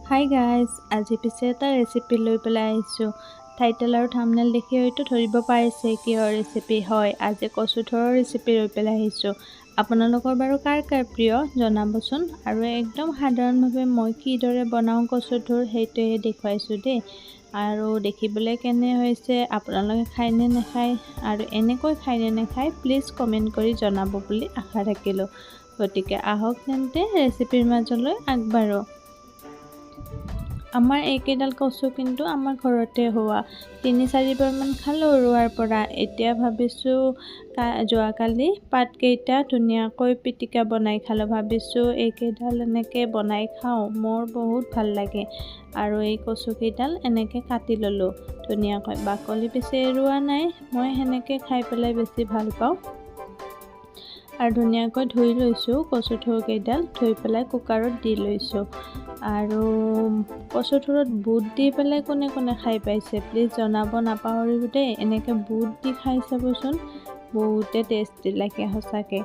Hi guys, আজি পিছে এটা ৰেচিপি লৈ পেলাই আহিছোঁ। টাইটেল আৰু থাম্বনেইল দেখি হয়তো ধৰিব পাৰিছে কিহৰ ৰেচিপি হয়। আজি কচুথোৰৰ ৰেচিপি লৈ পেলাই আহিছোঁ। আপোনালোকৰ বাৰু কাৰ কাৰ প্ৰিয় জনাবচোন। আৰু একদম সাধাৰণভাৱে মই কিদৰে বনাওঁ কচুথোৰ সেইটোৱে দেখুৱাইছোঁ দেই। আৰু দেখিবলৈ কেনে হৈছে, আপোনালোকে খায়নে নাখায় আৰু এনেকৈ খায়নে নাখায় প্লিজ কমেণ্ট কৰি জনাব বুলি আশা থাকিলোঁ। গতিকে আহক তেন্তে ৰেচিপিৰ মাজলৈ আগবাঢ়ো। আমাৰ এইকেইডাল কচু কিন্তু আমাৰ ঘৰতে হোৱা। ৩-৪বাৰমান খালোঁ ৰোৱাৰ পৰা। এতিয়া ভাবিছোঁ যোৱাকালি পাতকেইটা ধুনীয়াকৈ পিটিকা বনাই খালোঁ। ভাবিছোঁ এইকেইডাল এনেকৈ বনাই খাওঁ, মোৰ বহুত ভাল লাগে। আৰু এই কচুকেইডাল এনেকৈ কাটি ল'লোঁ ধুনীয়াকৈ। বাকলি পিছে এৰুৱা নাই, মই সেনেকৈ খাই পেলাই বেছি ভাল পাওঁ। আৰু ধুনীয়াকৈ ধুই লৈছোঁ কচুথোৰকেইডাল, ধুই পেলাই কুকাৰত দি লৈছোঁ। আৰু কচুথোৰত বুট দি পেলাই কোনে কোনে খাই পাইছে প্লিজ জনাব নাপাহৰিব দেই। এনেকৈ বুট দি খাই চাবচোন, বহুতে টেষ্টি লাগে সঁচাকৈ।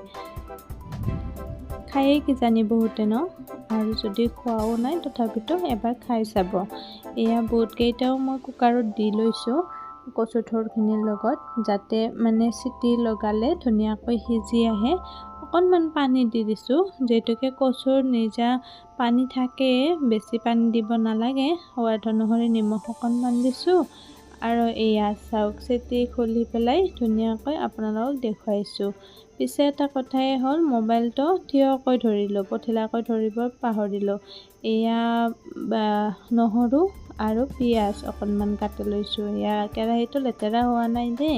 খায়েই কিজানি বহুতে ন, আৰু যদি খোৱাও নাই তথাপিতো এবাৰ খাই চাব। এয়া বুটকেইটাও মই কুকাৰত দি লৈছোঁ কচুথোৰখিনিৰ লগত, যাতে মানে চিটি লগালে ধুনীয়াকৈ সিজি আহে। অকণমান পানী দি দিছোঁ, যিহেতুকে কচুৰ নিজা পানী থাকে, বেছি পানী দিব নালাগে। সোৱাদ অনুসৰি নিমখ অকণমান দিছোঁ। আৰু এয়া চাওক, চিটি খুলি পেলাই ধুনীয়াকৈ আপোনালোকক দেখুৱাইছোঁ। পিছে এটা কথাই হ'ল, মোবাইলটো থিয়কৈ ধৰিলোঁ, পঠিলাকৈ ধৰিব পাহৰিলোঁ। এয়া নহৰু আৰু পিঁয়াজ অকণমান কাটি লৈছোঁ। এয়া কেৰাহীটো লেতেৰা হোৱা নাই দেই।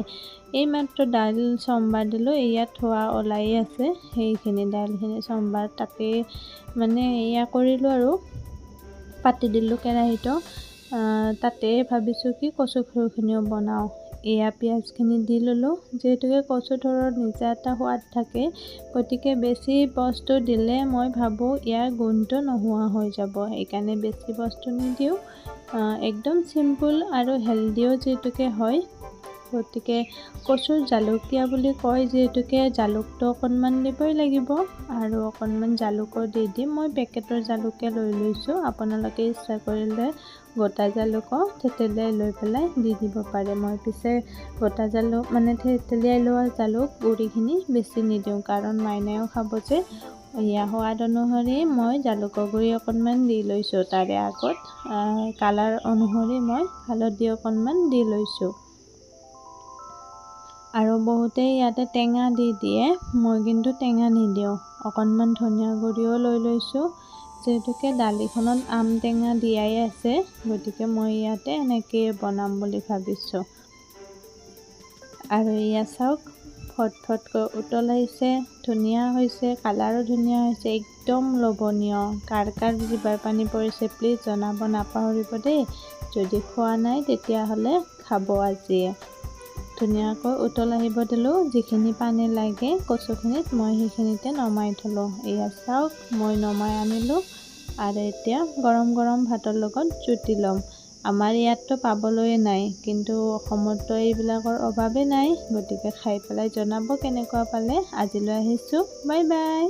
এইমাত্ৰ দাইল চম্ভাৰ দিলোঁ, ইয়াত ধোৱা ওলাই আছে। সেইখিনি দাইলখিনি চম্ভাৰ তাতে মানে এয়া কৰিলোঁ আৰু পাতি দিলোঁ কেৰাহীটো। তাতে ভাবিছোঁ কি কচুথোৰখিনিও বনাওঁ। এয়া পিঁয়াজখিনি দি ল'লোঁ, যিহেতুকে কচুথোৰৰ নিজা এটা সোৱাদ থাকে, গতিকে বেছি বস্তু দিলে মই ভাবোঁ ইয়াৰ গুণটো নোহোৱা হৈ যাব। সেইকাৰণে বেছি বস্তু নিদিওঁ, একদম চিম্পুল আৰু হেল্ডিও যিহেতুকে হয়। গতিকে কচুৰ জালুকীয়া বুলি কয় যিহেতুকে জালুকটো অকণমান দিবই লাগিব। আৰু অকণমান জালুকো দি দিম। মই পেকেটৰ জালুকে লৈ লৈছোঁ, আপোনালোকে ইচ্ছা কৰিলে গোটা জালুকো থেতেলিয়াই লৈ পেলাই দি দিব পাৰে। মই পিছে গোটা জালুক মানে থেতেলিয়াই লোৱা জালুক গুড়িখিনি বেছি নিদিওঁ, কাৰণ মাইনায়ো খাব যে। এয়া সোৱাদ অনুসৰি মই জালুকৰ গুড়ি অকণমান দি লৈছোঁ। তাৰে আগত কালাৰ অনুসৰি মই হালধি অকণমান দি লৈছোঁ। আৰু বহুতেই ইয়াতে টেঙা দি দিয়ে, মই কিন্তু টেঙা নিদিওঁ। অকণমান ধনিয়া গুড়িও লৈ লৈছোঁ, যিহেতুকে দালিখনত আম টেঙা দিয়াই আছে, গতিকে মই ইয়াতে এনেকৈয়ে বনাম বুলি ভাবিছোঁ। আৰু এয়া চাওক, ফটফটকৈ উতলাইছে, ধুনীয়া হৈছে, কালাৰো ধুনীয়া হৈছে, একদম লোভনীয়। কাৰ কাৰ জিভাৰ পানী পৰিছে প্লিজ জনাব নাপাহৰিব দেই। যদি খোৱা নাই তেতিয়াহ'লে খাব আজিয়ে। ধুনীয়াকৈ উতল আহিব দিলোঁ, যিখিনি পানী লাগে কচুখিনিত মই সেইখিনিতে নমাই থলোঁ। এয়া চাওক, মই নমাই আনিলোঁ। আৰু এতিয়া গৰম গৰম ভাতৰ লগত জুতি ল'ম। আমাৰ ইয়াততো পাবলৈয়ে নাই, কিন্তু অসমততো এইবিলাকৰ অভাৱেই নাই। গতিকে খাই পেলাই জনাব কেনেকুৱা পালে। আজিলৈ আহিছোঁ, বাই বাই।